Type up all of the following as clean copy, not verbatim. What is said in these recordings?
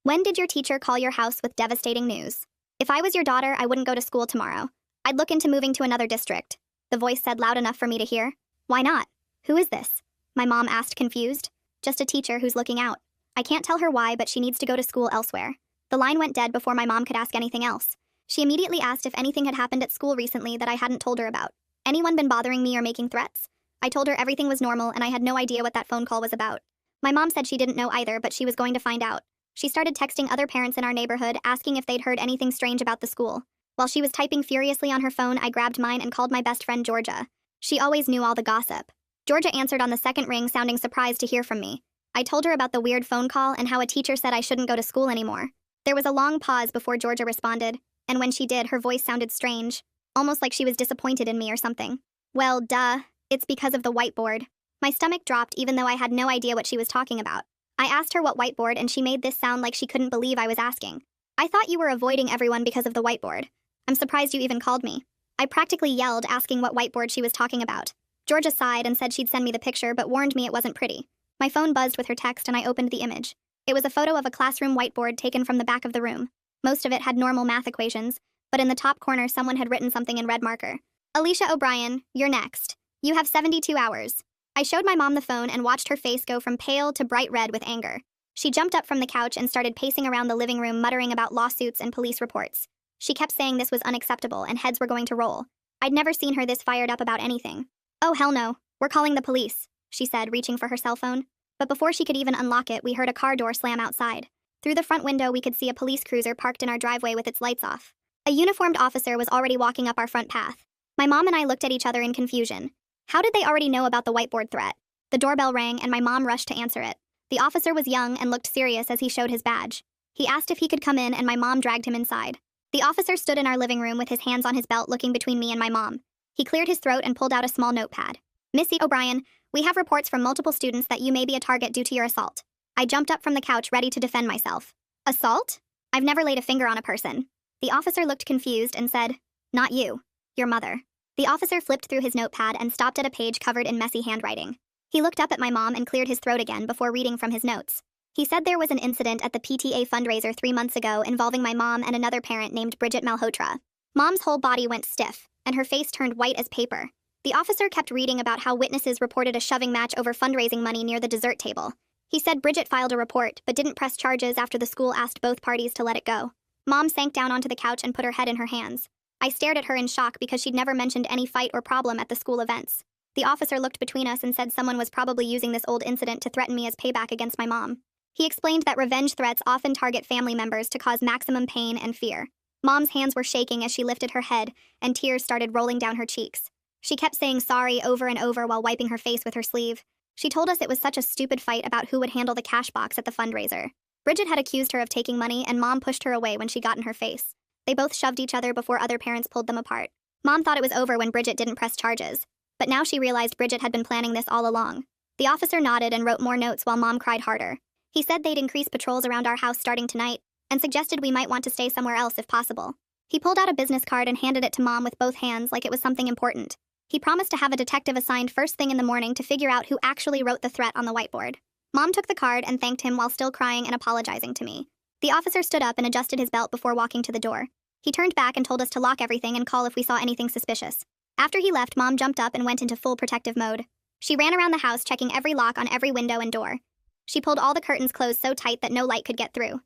When did your teacher call your house with devastating news? If I was your daughter, I wouldn't go to school tomorrow. I'd look into moving to another district. The voice said loud enough for me to hear. Why not? Who is this? My mom asked, confused. Just a teacher who's looking out. I can't tell her why, but she needs to go to school elsewhere. The line went dead before my mom could ask anything else. She immediately asked if anything had happened at school recently that I hadn't told her about. Anyone been bothering me or making threats? I told her everything was normal and I had no idea what that phone call was about. My mom said she didn't know either, but she was going to find out. She started texting other parents in our neighborhood, asking if they'd heard anything strange about the school. While she was typing furiously on her phone, I grabbed mine and called my best friend Georgia. She always knew all the gossip. Georgia answered on the second ring, sounding surprised to hear from me. I told her about the weird phone call and how a teacher said I shouldn't go to school anymore. There was a long pause before Georgia responded, and when she did, her voice sounded strange, almost like she was disappointed in me or something. Well, duh, it's because of the whiteboard. My stomach dropped even though I had no idea what she was talking about. I asked her what whiteboard and she made this sound like she couldn't believe I was asking. I thought you were avoiding everyone because of the whiteboard. I'm surprised you even called me. I practically yelled, asking what whiteboard she was talking about. Georgia sighed and said she'd send me the picture, but warned me it wasn't pretty. My phone buzzed with her text and I opened the image. It was a photo of a classroom whiteboard taken from the back of the room. Most of it had normal math equations, but in the top corner someone had written something in red marker. Alicia O'Brien, you're next. You have 72 hours. I showed my mom the phone and watched her face go from pale to bright red with anger. She jumped up from the couch and started pacing around the living room, muttering about lawsuits and police reports. She kept saying this was unacceptable and heads were going to roll. I'd never seen her this fired up about anything. Oh, hell no. We're calling the police, she said, reaching for her cell phone. But before she could even unlock it, we heard a car door slam outside. Through the front window, we could see a police cruiser parked in our driveway with its lights off. A uniformed officer was already walking up our front path. My mom and I looked at each other in confusion. How did they already know about the whiteboard threat? The doorbell rang and my mom rushed to answer it. The officer was young and looked serious as he showed his badge. He asked if he could come in and my mom dragged him inside. The officer stood in our living room with his hands on his belt, looking between me and my mom. He cleared his throat and pulled out a small notepad. Missy O'Brien, we have reports from multiple students that you may be a target due to your assault. I jumped up from the couch ready to defend myself. Assault? I've never laid a finger on a person. The officer looked confused and said, Not you. Your mother. The officer flipped through his notepad and stopped at a page covered in messy handwriting. He looked up at my mom and cleared his throat again before reading from his notes. He said there was an incident at the PTA fundraiser 3 months ago involving my mom and another parent named Bridget Malhotra. Mom's whole body went stiff, and her face turned white as paper. The officer kept reading about how witnesses reported a shoving match over fundraising money near the dessert table. He said Bridget filed a report, but didn't press charges after the school asked both parties to let it go. Mom sank down onto the couch and put her head in her hands. I stared at her in shock because she'd never mentioned any fight or problem at the school events. The officer looked between us and said someone was probably using this old incident to threaten me as payback against my mom. He explained that revenge threats often target family members to cause maximum pain and fear. Mom's hands were shaking as she lifted her head, and tears started rolling down her cheeks. She kept saying sorry over and over while wiping her face with her sleeve. She told us it was such a stupid fight about who would handle the cash box at the fundraiser. Bridget had accused her of taking money, and Mom pushed her away when she got in her face. They both shoved each other before other parents pulled them apart. Mom thought it was over when Bridget didn't press charges, but now she realized Bridget had been planning this all along. The officer nodded and wrote more notes while Mom cried harder. He said they'd increase patrols around our house starting tonight, and suggested we might want to stay somewhere else if possible. He pulled out a business card and handed it to Mom with both hands like it was something important. He promised to have a detective assigned first thing in the morning to figure out who actually wrote the threat on the whiteboard. Mom took the card and thanked him while still crying and apologizing to me. The officer stood up and adjusted his belt before walking to the door. He turned back and told us to lock everything and call if we saw anything suspicious. After he left, Mom jumped up and went into full protective mode. She ran around the house checking every lock on every window and door. She pulled all the curtains closed so tight that no light could get through.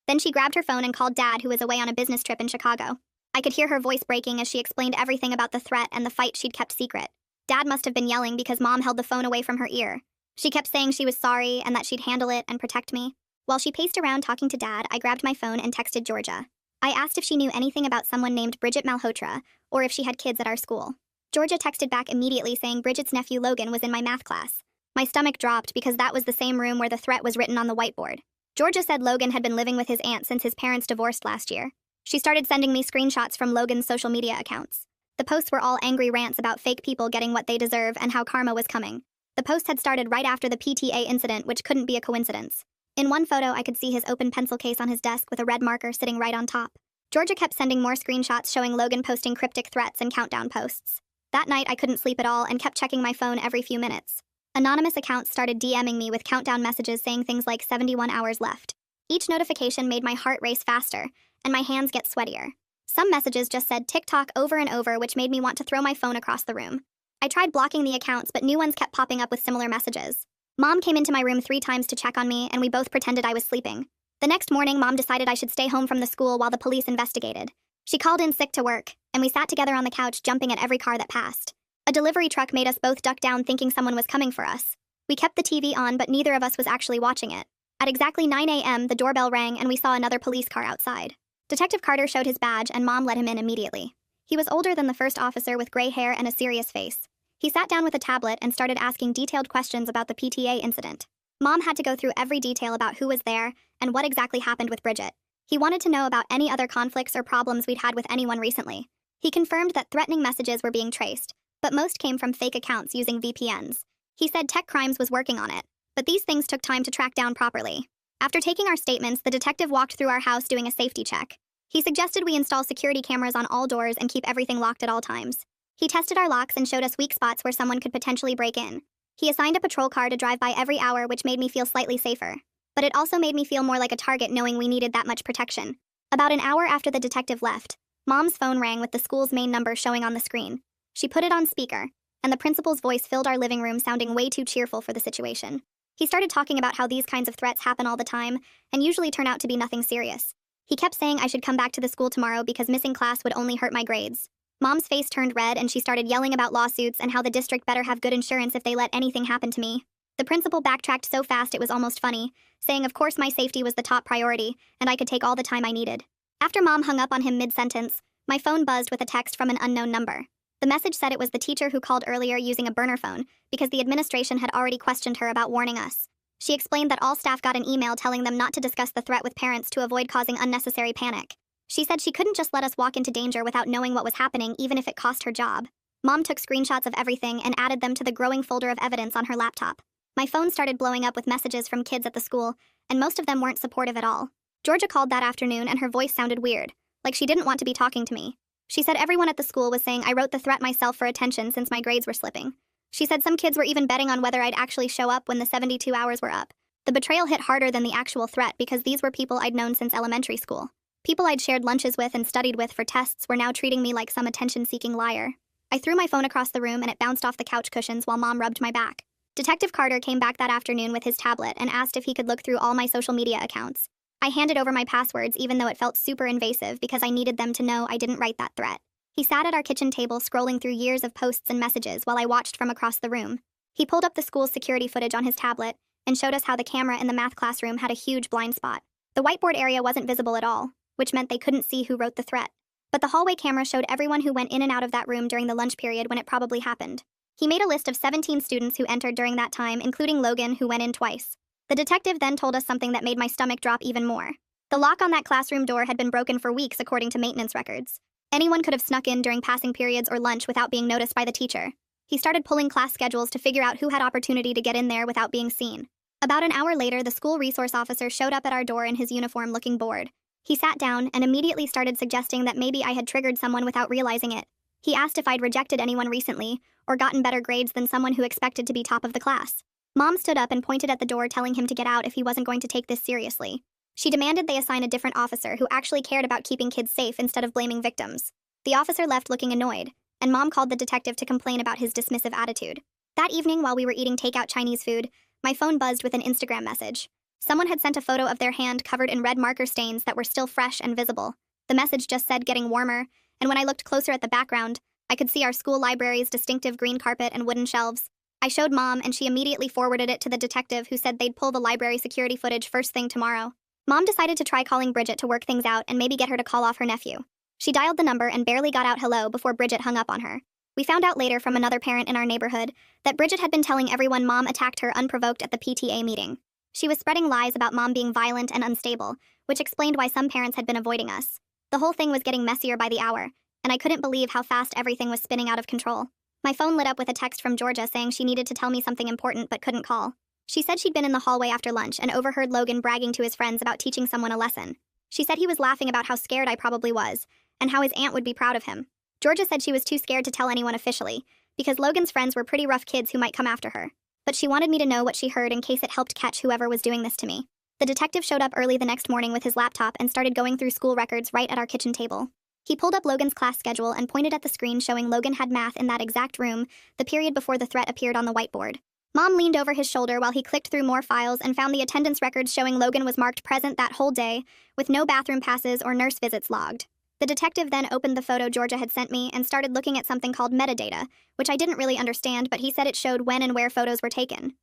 Then she grabbed her phone and called Dad, who was away on a business trip in Chicago. I could hear her voice breaking as she explained everything about the threat and the fight she'd kept secret. Dad must have been yelling because Mom held the phone away from her ear. She kept saying she was sorry and that she'd handle it and protect me. While she paced around talking to Dad, I grabbed my phone and texted Georgia. I asked if she knew anything about someone named Bridget Malhotra, or if she had kids at our school. Georgia texted back immediately saying Bridget's nephew Logan was in my math class. My stomach dropped because that was the same room where the threat was written on the whiteboard. Georgia said Logan had been living with his aunt since his parents divorced last year. She started sending me screenshots from Logan's social media accounts. The posts were all angry rants about fake people getting what they deserve and how karma was coming. The post had started right after the PTA incident, which couldn't be a coincidence. In one photo, I could see his open pencil case on his desk with a red marker sitting right on top. Georgia kept sending more screenshots showing Logan posting cryptic threats and countdown posts. That night, I couldn't sleep at all and kept checking my phone every few minutes. Anonymous accounts started DMing me with countdown messages saying things like 71 hours left. Each notification made my heart race faster, and my hands get sweatier. Some messages just said TikTok over and over, which made me want to throw my phone across the room. I tried blocking the accounts, but new ones kept popping up with similar messages. Mom came into my room 3 times to check on me, and we both pretended I was sleeping. The next morning, Mom decided I should stay home from the school while the police investigated. She called in sick to work, and we sat together on the couch jumping at every car that passed. A delivery truck made us both duck down thinking someone was coming for us. We kept the TV on, but neither of us was actually watching it. At exactly 9 a.m., the doorbell rang and we saw another police car outside. Detective Carter showed his badge and Mom let him in immediately. He was older than the first officer with gray hair and a serious face. He sat down with a tablet and started asking detailed questions about the PTA incident. Mom had to go through every detail about who was there and what exactly happened with Bridget. He wanted to know about any other conflicts or problems we'd had with anyone recently. He confirmed that threatening messages were being traced, but most came from fake accounts using VPNs. He said Tech Crimes was working on it, but these things took time to track down properly. After taking our statements, the detective walked through our house doing a safety check. He suggested we install security cameras on all doors and keep everything locked at all times. He tested our locks and showed us weak spots where someone could potentially break in. He assigned a patrol car to drive by every hour, which made me feel slightly safer. But it also made me feel more like a target knowing we needed that much protection. About an hour after the detective left, Mom's phone rang with the school's main number showing on the screen. She put it on speaker, and the principal's voice filled our living room, sounding way too cheerful for the situation. He started talking about how these kinds of threats happen all the time and usually turn out to be nothing serious. He kept saying I should come back to the school tomorrow because missing class would only hurt my grades. Mom's face turned red and she started yelling about lawsuits and how the district better have good insurance if they let anything happen to me. The principal backtracked so fast it was almost funny, saying of course my safety was the top priority and I could take all the time I needed. After Mom hung up on him mid-sentence, my phone buzzed with a text from an unknown number. The message said it was the teacher who called earlier using a burner phone because the administration had already questioned her about warning us. She explained that all staff got an email telling them not to discuss the threat with parents to avoid causing unnecessary panic. She said she couldn't just let us walk into danger without knowing what was happening, even if it cost her job. Mom took screenshots of everything and added them to the growing folder of evidence on her laptop. My phone started blowing up with messages from kids at the school, and most of them weren't supportive at all. Georgia called that afternoon and her voice sounded weird, like she didn't want to be talking to me. She said everyone at the school was saying I wrote the threat myself for attention since my grades were slipping. She said some kids were even betting on whether I'd actually show up when the 72 hours were up. The betrayal hit harder than the actual threat because these were people I'd known since elementary school. People I'd shared lunches with and studied with for tests were now treating me like some attention-seeking liar. I threw my phone across the room and it bounced off the couch cushions while Mom rubbed my back. Detective Carter came back that afternoon with his tablet and asked if he could look through all my social media accounts. I handed over my passwords even though it felt super invasive because I needed them to know I didn't write that threat. He sat at our kitchen table scrolling through years of posts and messages while I watched from across the room. He pulled up the school's security footage on his tablet and showed us how the camera in the math classroom had a huge blind spot. The whiteboard area wasn't visible at all, which meant they couldn't see who wrote the threat. But the hallway camera showed everyone who went in and out of that room during the lunch period when it probably happened. He made a list of 17 students who entered during that time, including Logan, who went in twice. The detective then told us something that made my stomach drop even more. The lock on that classroom door had been broken for weeks according to maintenance records. Anyone could have snuck in during passing periods or lunch without being noticed by the teacher. He started pulling class schedules to figure out who had opportunity to get in there without being seen. About an hour later, the school resource officer showed up at our door in his uniform looking bored. He sat down and immediately started suggesting that maybe I had triggered someone without realizing it. He asked if I'd rejected anyone recently or gotten better grades than someone who expected to be top of the class. Mom stood up and pointed at the door, telling him to get out if he wasn't going to take this seriously. She demanded they assign a different officer who actually cared about keeping kids safe instead of blaming victims. The officer left looking annoyed, and Mom called the detective to complain about his dismissive attitude. That evening, while we were eating takeout Chinese food, my phone buzzed with an Instagram message. Someone had sent a photo of their hand covered in red marker stains that were still fresh and visible. The message just said getting warmer, and when I looked closer at the background, I could see our school library's distinctive green carpet and wooden shelves. I showed Mom, and she immediately forwarded it to the detective, who said they'd pull the library security footage first thing tomorrow. Mom decided to try calling Bridget to work things out and maybe get her to call off her nephew. She dialed the number and barely got out hello before Bridget hung up on her. We found out later from another parent in our neighborhood that Bridget had been telling everyone Mom attacked her unprovoked at the PTA meeting. She was spreading lies about Mom being violent and unstable, which explained why some parents had been avoiding us. The whole thing was getting messier by the hour, and I couldn't believe how fast everything was spinning out of control. My phone lit up with a text from Georgia saying she needed to tell me something important but couldn't call. She said she'd been in the hallway after lunch and overheard Logan bragging to his friends about teaching someone a lesson. She said he was laughing about how scared I probably was, and how his aunt would be proud of him. Georgia said she was too scared to tell anyone officially, because Logan's friends were pretty rough kids who might come after her. But she wanted me to know what she heard in case it helped catch whoever was doing this to me. The detective showed up early the next morning with his laptop and started going through school records right at our kitchen table. He pulled up Logan's class schedule and pointed at the screen showing Logan had math in that exact room, the period before the threat appeared on the whiteboard. Mom leaned over his shoulder while he clicked through more files and found the attendance records showing Logan was marked present that whole day, with no bathroom passes or nurse visits logged. The detective then opened the photo Georgia had sent me and started looking at something called metadata, which I didn't really understand, but he said it showed when and where photos were taken.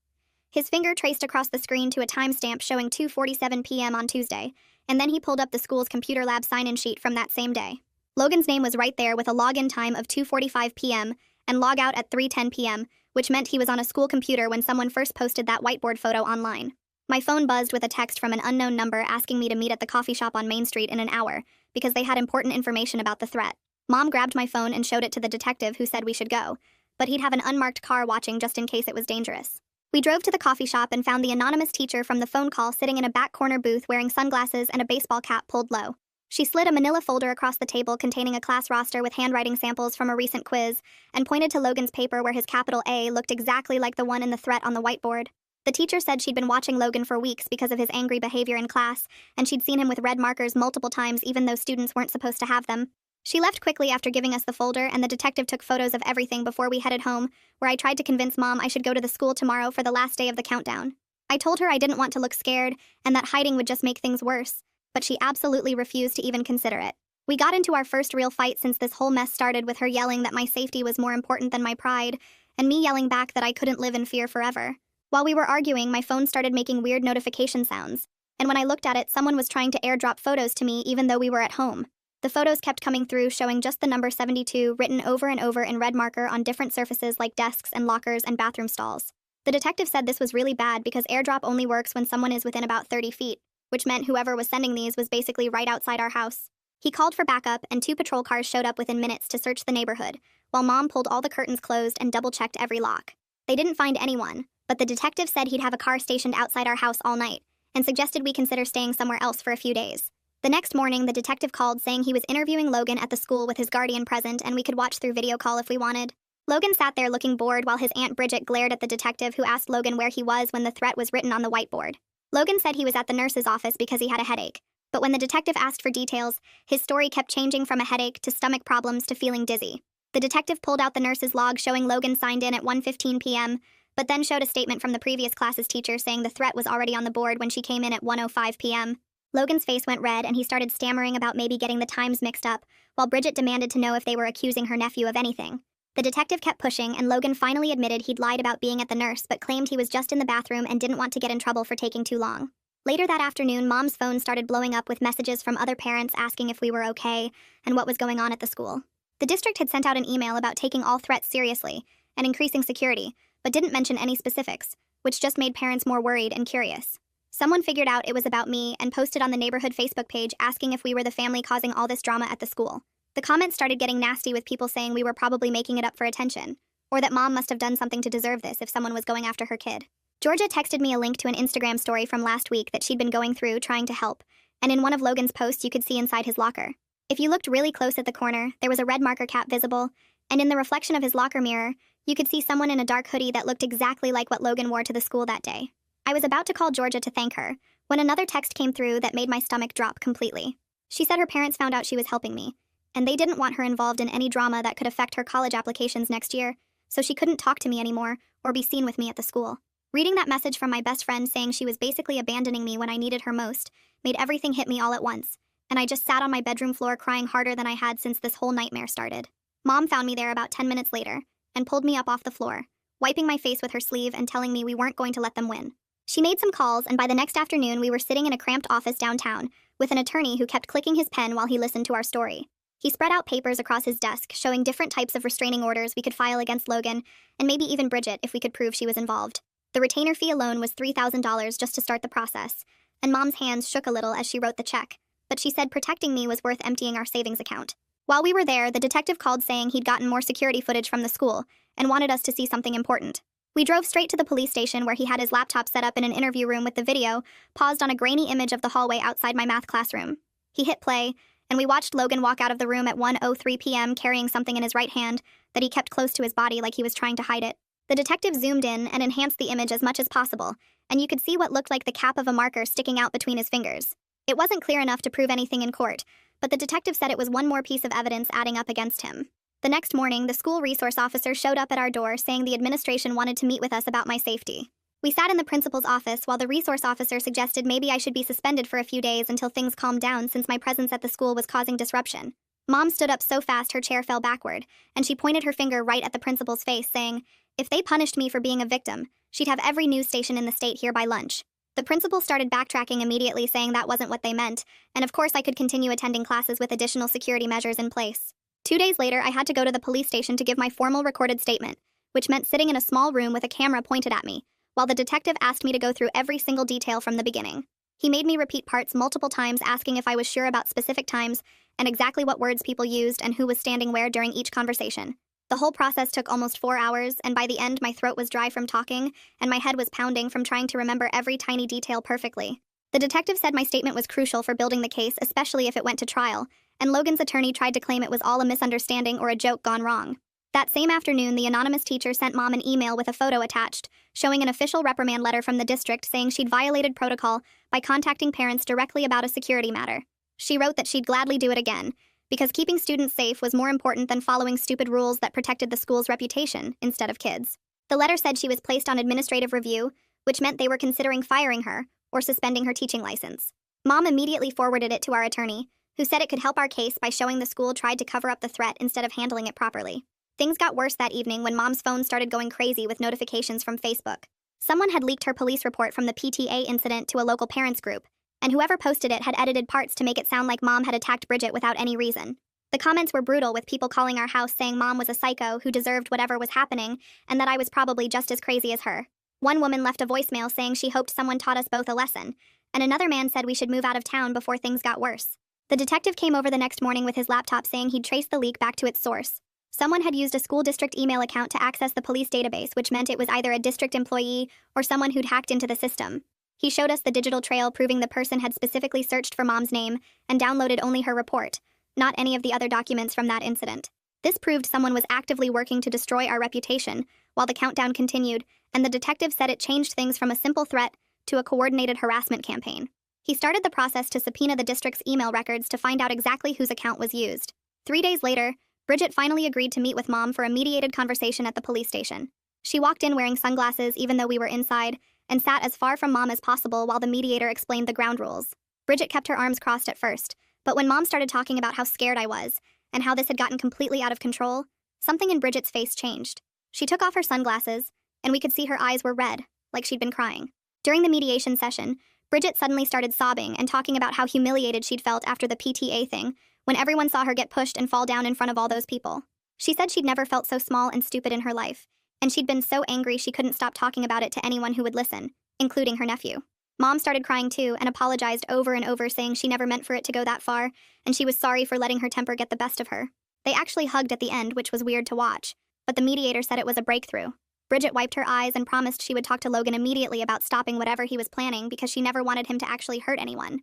His finger traced across the screen to a timestamp showing 2:47 p.m. on Tuesday, and then he pulled up the school's computer lab sign-in sheet from that same day. Logan's name was right there with a login time of 2:45 p.m. and log out at 3:10 p.m., which meant he was on a school computer when someone first posted that whiteboard photo online. My phone buzzed with a text from an unknown number asking me to meet at the coffee shop on Main Street in an hour because they had important information about the threat. Mom grabbed my phone and showed it to the detective who said we should go, but he'd have an unmarked car watching just in case it was dangerous. We drove to the coffee shop and found the anonymous teacher from the phone call sitting in a back corner booth wearing sunglasses and a baseball cap pulled low. She slid a manila folder across the table containing a class roster with handwriting samples from a recent quiz and pointed to Logan's paper where his capital A looked exactly like the one in the threat on the whiteboard. The teacher said she'd been watching Logan for weeks because of his angry behavior in class, and she'd seen him with red markers multiple times even though students weren't supposed to have them. She left quickly after giving us the folder, and the detective took photos of everything before we headed home, where I tried to convince Mom I should go to the school tomorrow for the last day of the countdown. I told her I didn't want to look scared and that hiding would just make things worse, but she absolutely refused to even consider it. We got into our first real fight since this whole mess started, with her yelling that my safety was more important than my pride, and me yelling back that I couldn't live in fear forever. While we were arguing, my phone started making weird notification sounds, and when I looked at it, someone was trying to airdrop photos to me even though we were at home. The photos kept coming through showing just the number 72 written over and over in red marker on different surfaces like desks and lockers and bathroom stalls. The detective said this was really bad because airdrop only works when someone is within about 30 feet, which meant whoever was sending these was basically right outside our house. He called for backup, and 2 patrol cars showed up within minutes to search the neighborhood, while Mom pulled all the curtains closed and double-checked every lock. They didn't find anyone, but the detective said he'd have a car stationed outside our house all night, and suggested we consider staying somewhere else for a few days. The next morning, the detective called saying he was interviewing Logan at the school with his guardian present and we could watch through video call if we wanted. Logan sat there looking bored while his Aunt Bridget glared at the detective, who asked Logan where he was when the threat was written on the whiteboard. Logan said he was at the nurse's office because he had a headache, but when the detective asked for details, his story kept changing from a headache to stomach problems to feeling dizzy. The detective pulled out the nurse's log showing Logan signed in at 1:15 p.m., but then showed a statement from the previous class's teacher saying the threat was already on the board when she came in at 1:05 p.m. Logan's face went red and he started stammering about maybe getting the times mixed up, while Bridget demanded to know if they were accusing her nephew of anything. The detective kept pushing, and Logan finally admitted he'd lied about being at the nurse but claimed he was just in the bathroom and didn't want to get in trouble for taking too long. Later that afternoon, Mom's phone started blowing up with messages from other parents asking if we were okay and what was going on at the school. The district had sent out an email about taking all threats seriously and increasing security, but didn't mention any specifics, which just made parents more worried and curious. Someone figured out it was about me and posted on the neighborhood Facebook page asking if we were the family causing all this drama at the school. The comments started getting nasty, with people saying we were probably making it up for attention, or that Mom must have done something to deserve this if someone was going after her kid. Georgia texted me a link to an Instagram story from last week that she'd been going through trying to help, and in one of Logan's posts you could see inside his locker. If you looked really close at the corner, there was a red marker cap visible, and in the reflection of his locker mirror, you could see someone in a dark hoodie that looked exactly like what Logan wore to the school that day. I was about to call Georgia to thank her when another text came through that made my stomach drop completely. She said her parents found out she was helping me, and they didn't want her involved in any drama that could affect her college applications next year, so she couldn't talk to me anymore or be seen with me at the school. Reading that message from my best friend saying she was basically abandoning me when I needed her most made everything hit me all at once, and I just sat on my bedroom floor crying harder than I had since this whole nightmare started. Mom found me there about 10 minutes later and pulled me up off the floor, wiping my face with her sleeve and telling me we weren't going to let them win. She made some calls, and by the next afternoon we were sitting in a cramped office downtown with an attorney who kept clicking his pen while he listened to our story. He spread out papers across his desk showing different types of restraining orders we could file against Logan, and maybe even Bridget if we could prove she was involved. The retainer fee alone was $3,000 just to start the process, and Mom's hands shook a little as she wrote the check, but she said protecting me was worth emptying our savings account. While we were there, the detective called saying he'd gotten more security footage from the school and wanted us to see something important. We drove straight to the police station where he had his laptop set up in an interview room with the video paused on a grainy image of the hallway outside my math classroom. He hit play, and we watched Logan walk out of the room at 1:03 p.m. carrying something in his right hand that he kept close to his body like he was trying to hide it. The detective zoomed in and enhanced the image as much as possible, and you could see what looked like the cap of a marker sticking out between his fingers. It wasn't clear enough to prove anything in court, but the detective said it was one more piece of evidence adding up against him. The next morning, the school resource officer showed up at our door saying the administration wanted to meet with us about my safety. We sat in the principal's office while the resource officer suggested maybe I should be suspended for a few days until things calmed down since my presence at the school was causing disruption. Mom stood up so fast her chair fell backward, and she pointed her finger right at the principal's face, saying, "If they punished me for being a victim, she'd have every news station in the state here by lunch." The principal started backtracking immediately, saying that wasn't what they meant, and of course I could continue attending classes with additional security measures in place. 2 days later, I had to go to the police station to give my formal recorded statement, which meant sitting in a small room with a camera pointed at me, while the detective asked me to go through every single detail from the beginning. He made me repeat parts multiple times, asking if I was sure about specific times and exactly what words people used and who was standing where during each conversation. The whole process took almost 4 hours, and by the end my throat was dry from talking, and my head was pounding from trying to remember every tiny detail perfectly. The detective said my statement was crucial for building the case, especially if it went to trial, and Logan's attorney tried to claim it was all a misunderstanding or a joke gone wrong. That same afternoon, the anonymous teacher sent Mom an email with a photo attached, showing an official reprimand letter from the district saying she'd violated protocol by contacting parents directly about a security matter. She wrote that she'd gladly do it again, because keeping students safe was more important than following stupid rules that protected the school's reputation instead of kids. The letter said she was placed on administrative review, which meant they were considering firing her or suspending her teaching license. Mom immediately forwarded it to our attorney, who said it could help our case by showing the school tried to cover up the threat instead of handling it properly. Things got worse that evening when Mom's phone started going crazy with notifications from Facebook. Someone had leaked her police report from the PTA incident to a local parents group, and whoever posted it had edited parts to make it sound like Mom had attacked Bridget without any reason. The comments were brutal, with people calling our house saying Mom was a psycho who deserved whatever was happening and that I was probably just as crazy as her. One woman left a voicemail saying she hoped someone taught us both a lesson, and another man said we should move out of town before things got worse. The detective came over the next morning with his laptop saying he'd traced the leak back to its source. Someone had used a school district email account to access the police database, which meant it was either a district employee or someone who'd hacked into the system. He showed us the digital trail proving the person had specifically searched for Mom's name and downloaded only her report, not any of the other documents from that incident. This proved someone was actively working to destroy our reputation, while the countdown continued, and the detective said it changed things from a simple threat to a coordinated harassment campaign. He started the process to subpoena the district's email records to find out exactly whose account was used. 3 days later, Bridget finally agreed to meet with Mom for a mediated conversation at the police station. She walked in wearing sunglasses even though we were inside, and sat as far from Mom as possible while the mediator explained the ground rules. Bridget kept her arms crossed at first, but when Mom started talking about how scared I was, and how this had gotten completely out of control, something in Bridget's face changed. She took off her sunglasses, and we could see her eyes were red, like she'd been crying. During the mediation session, Bridget suddenly started sobbing and talking about how humiliated she'd felt after the PTA thing, when everyone saw her get pushed and fall down in front of all those people. She said she'd never felt so small and stupid in her life, and she'd been so angry she couldn't stop talking about it to anyone who would listen, including her nephew. Mom started crying too and apologized over and over, saying she never meant for it to go that far, and she was sorry for letting her temper get the best of her. They actually hugged at the end, which was weird to watch, but the mediator said it was a breakthrough. Bridget wiped her eyes and promised she would talk to Logan immediately about stopping whatever he was planning because she never wanted him to actually hurt anyone.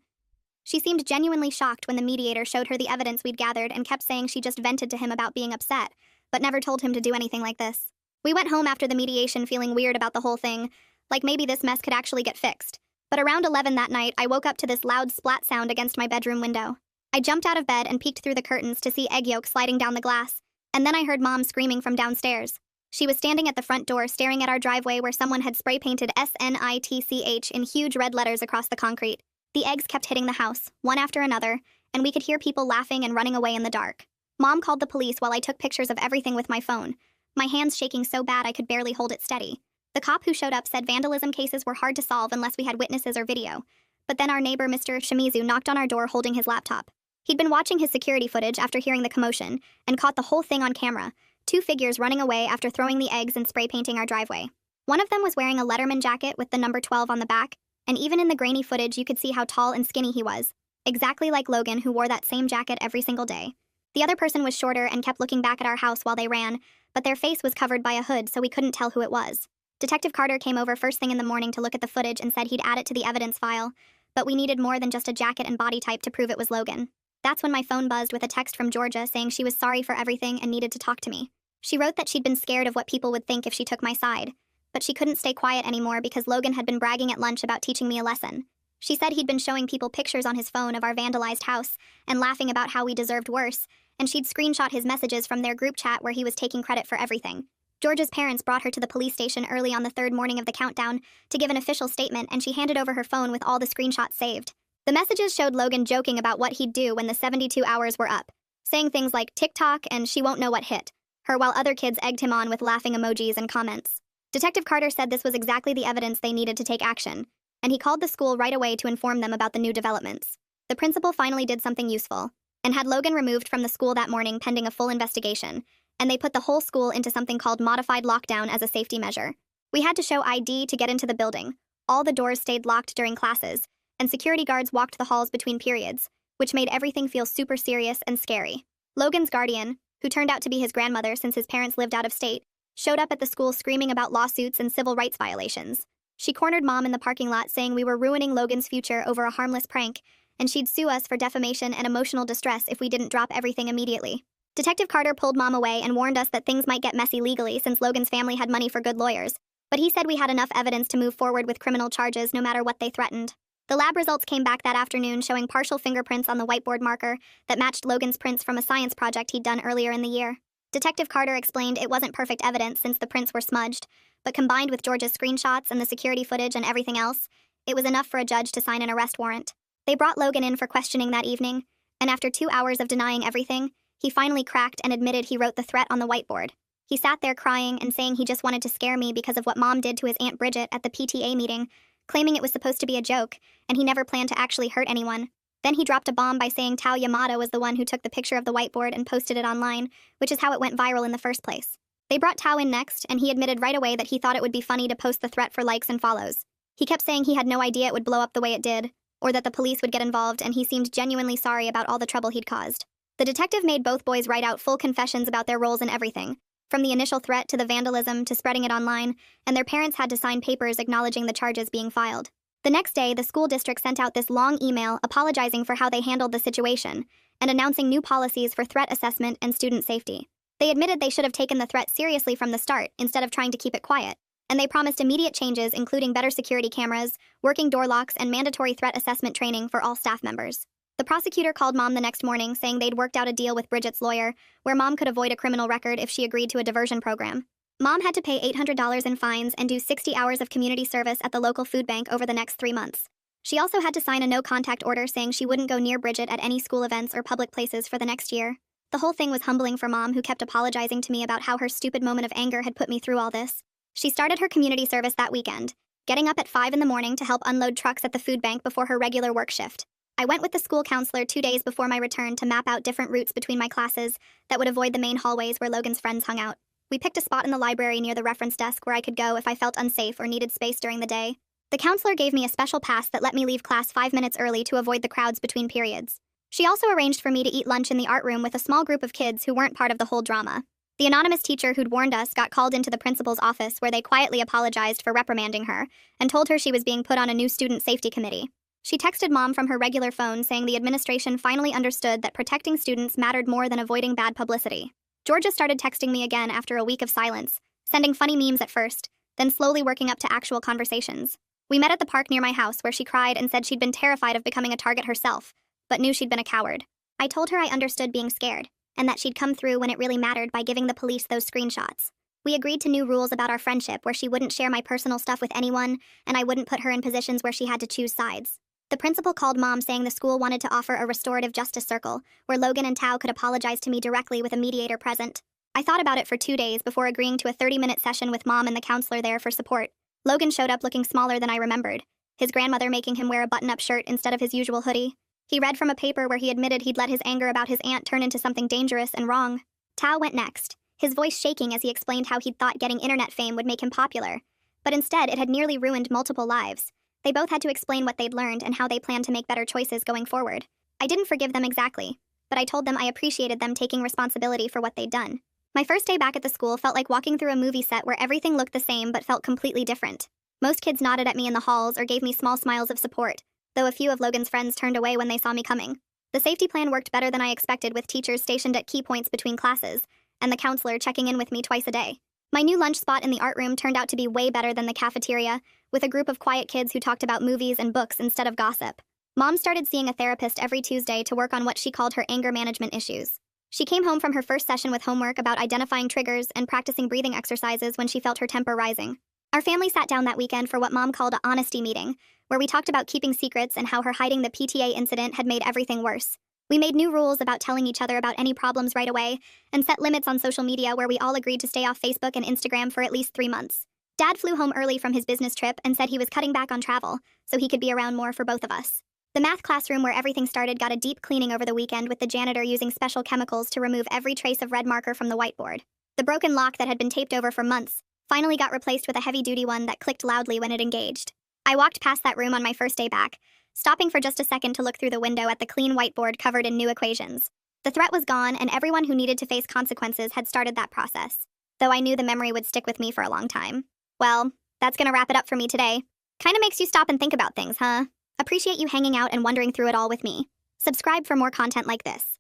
She seemed genuinely shocked when the mediator showed her the evidence we'd gathered and kept saying she just vented to him about being upset, but never told him to do anything like this. We went home after the mediation feeling weird about the whole thing, like maybe this mess could actually get fixed. But around 11 that night, I woke up to this loud splat sound against my bedroom window. I jumped out of bed and peeked through the curtains to see egg yolk sliding down the glass, and then I heard Mom screaming from downstairs. She was standing at the front door staring at our driveway where someone had spray-painted SNITCH in huge red letters across the concrete. The eggs kept hitting the house, one after another, and we could hear people laughing and running away in the dark. Mom called the police while I took pictures of everything with my phone, my hands shaking so bad I could barely hold it steady. The cop who showed up said vandalism cases were hard to solve unless we had witnesses or video, but then our neighbor, Mr. Shimizu, knocked on our door holding his laptop. He'd been watching his security footage after hearing the commotion and caught the whole thing on camera, 2 figures running away after throwing the eggs and spray painting our driveway. One of them was wearing a Letterman jacket with the number 12 on the back, and even in the grainy footage you could see how tall and skinny he was, exactly like Logan, who wore that same jacket every single day. The other person was shorter and kept looking back at our house while they ran, but their face was covered by a hood so we couldn't tell who it was. Detective Carter came over first thing in the morning to look at the footage and said he'd add it to the evidence file, but we needed more than just a jacket and body type to prove it was Logan. That's when my phone buzzed with a text from Georgia saying she was sorry for everything and needed to talk to me. She wrote that she'd been scared of what people would think if she took my side, but she couldn't stay quiet anymore because Logan had been bragging at lunch about teaching me a lesson. She said he'd been showing people pictures on his phone of our vandalized house and laughing about how we deserved worse, and she'd screenshot his messages from their group chat where he was taking credit for everything. Georgia's parents brought her to the police station early on the third morning of the countdown to give an official statement, and she handed over her phone with all the screenshots saved. The messages showed Logan joking about what he'd do when the 72 hours were up, saying things like TikTok and she won't know what hit her, while other kids egged him on with laughing emojis and comments. Detective Carter said this was exactly the evidence they needed to take action, and he called the school right away to inform them about the new developments. The principal finally did something useful, and had Logan removed from the school that morning pending a full investigation, and they put the whole school into something called modified lockdown as a safety measure. We had to show ID to get into the building. All the doors stayed locked during classes, and security guards walked the halls between periods, which made everything feel super serious and scary. Logan's guardian, who turned out to be his grandmother since his parents lived out of state, showed up at the school screaming about lawsuits and civil rights violations. She cornered Mom in the parking lot saying we were ruining Logan's future over a harmless prank, and she'd sue us for defamation and emotional distress if we didn't drop everything immediately. Detective Carter pulled Mom away and warned us that things might get messy legally since Logan's family had money for good lawyers, but he said we had enough evidence to move forward with criminal charges no matter what they threatened. The lab results came back that afternoon showing partial fingerprints on the whiteboard marker that matched Logan's prints from a science project he'd done earlier in the year. Detective Carter explained it wasn't perfect evidence since the prints were smudged, but combined with Georgia's screenshots and the security footage and everything else, it was enough for a judge to sign an arrest warrant. They brought Logan in for questioning that evening, and after 2 hours of denying everything, he finally cracked and admitted he wrote the threat on the whiteboard. He sat there crying and saying he just wanted to scare me because of what Mom did to his Aunt Bridget at the PTA meeting, claiming it was supposed to be a joke, and he never planned to actually hurt anyone. Then he dropped a bomb by saying Tao Yamada was the one who took the picture of the whiteboard and posted it online, which is how it went viral in the first place. They brought Tao in next, and he admitted right away that he thought it would be funny to post the threat for likes and follows. He kept saying he had no idea it would blow up the way it did, or that the police would get involved, and he seemed genuinely sorry about all the trouble he'd caused. The detective made both boys write out full confessions about their roles in everything, from the initial threat to the vandalism to spreading it online, and their parents had to sign papers acknowledging the charges being filed. The next day, the school district sent out this long email apologizing for how they handled the situation and announcing new policies for threat assessment and student safety. They admitted they should have taken the threat seriously from the start instead of trying to keep it quiet, and they promised immediate changes including better security cameras, working door locks, and mandatory threat assessment training for all staff members. The prosecutor called Mom the next morning saying they'd worked out a deal with Bridget's lawyer where Mom could avoid a criminal record if she agreed to a diversion program. Mom had to pay $800 in fines and do 60 hours of community service at the local food bank over the next 3 months. She also had to sign a no-contact order saying she wouldn't go near Bridget at any school events or public places for the next year. The whole thing was humbling for Mom, who kept apologizing to me about how her stupid moment of anger had put me through all this. She started her community service that weekend, getting up at 5 in the morning to help unload trucks at the food bank before her regular work shift. I went with the school counselor 2 days before my return to map out different routes between my classes that would avoid the main hallways where Logan's friends hung out. We picked a spot in the library near the reference desk where I could go if I felt unsafe or needed space during the day. The counselor gave me a special pass that let me leave class 5 minutes early to avoid the crowds between periods. She also arranged for me to eat lunch in the art room with a small group of kids who weren't part of the whole drama. The anonymous teacher who'd warned us got called into the principal's office where they quietly apologized for reprimanding her and told her she was being put on a new student safety committee. She texted Mom from her regular phone saying the administration finally understood that protecting students mattered more than avoiding bad publicity. Georgia started texting me again after a week of silence, sending funny memes at first, then slowly working up to actual conversations. We met at the park near my house where she cried and said she'd been terrified of becoming a target herself, but knew she'd been a coward. I told her I understood being scared, and that she'd come through when it really mattered by giving the police those screenshots. We agreed to new rules about our friendship where she wouldn't share my personal stuff with anyone, and I wouldn't put her in positions where she had to choose sides. The principal called Mom saying the school wanted to offer a restorative justice circle, where Logan and Tao could apologize to me directly with a mediator present. I thought about it for 2 days before agreeing to a 30-minute session with Mom and the counselor there for support. Logan showed up looking smaller than I remembered, his grandmother making him wear a button-up shirt instead of his usual hoodie. He read from a paper where he admitted he'd let his anger about his aunt turn into something dangerous and wrong. Tao went next, his voice shaking as he explained how he'd thought getting internet fame would make him popular, but instead it had nearly ruined multiple lives. They both had to explain what they'd learned and how they planned to make better choices going forward. I didn't forgive them exactly, but I told them I appreciated them taking responsibility for what they'd done. My first day back at the school felt like walking through a movie set where everything looked the same but felt completely different. Most kids nodded at me in the halls or gave me small smiles of support, though a few of Logan's friends turned away when they saw me coming. The safety plan worked better than I expected with teachers stationed at key points between classes, and the counselor checking in with me twice a day. My new lunch spot in the art room turned out to be way better than the cafeteria, with a group of quiet kids who talked about movies and books instead of gossip. Mom started seeing a therapist every Tuesday to work on what she called her anger management issues. She came home from her first session with homework about identifying triggers and practicing breathing exercises when she felt her temper rising. Our family sat down that weekend for what Mom called an honesty meeting, where we talked about keeping secrets and how her hiding the PTA incident had made everything worse. We made new rules about telling each other about any problems right away, and set limits on social media where we all agreed to stay off Facebook and Instagram for at least 3 months. Dad flew home early from his business trip and said he was cutting back on travel, so he could be around more for both of us. The math classroom where everything started got a deep cleaning over the weekend, with the janitor using special chemicals to remove every trace of red marker from the whiteboard. The broken lock that had been taped over for months finally got replaced with a heavy-duty one that clicked loudly when it engaged. I walked past that room on my first day back, stopping for just a second to look through the window at the clean whiteboard covered in new equations. The threat was gone, and everyone who needed to face consequences had started that process, though I knew the memory would stick with me for a long time. Well, that's gonna wrap it up for me today. Kinda makes you stop and think about things, huh? Appreciate you hanging out and wondering through it all with me. Subscribe for more content like this.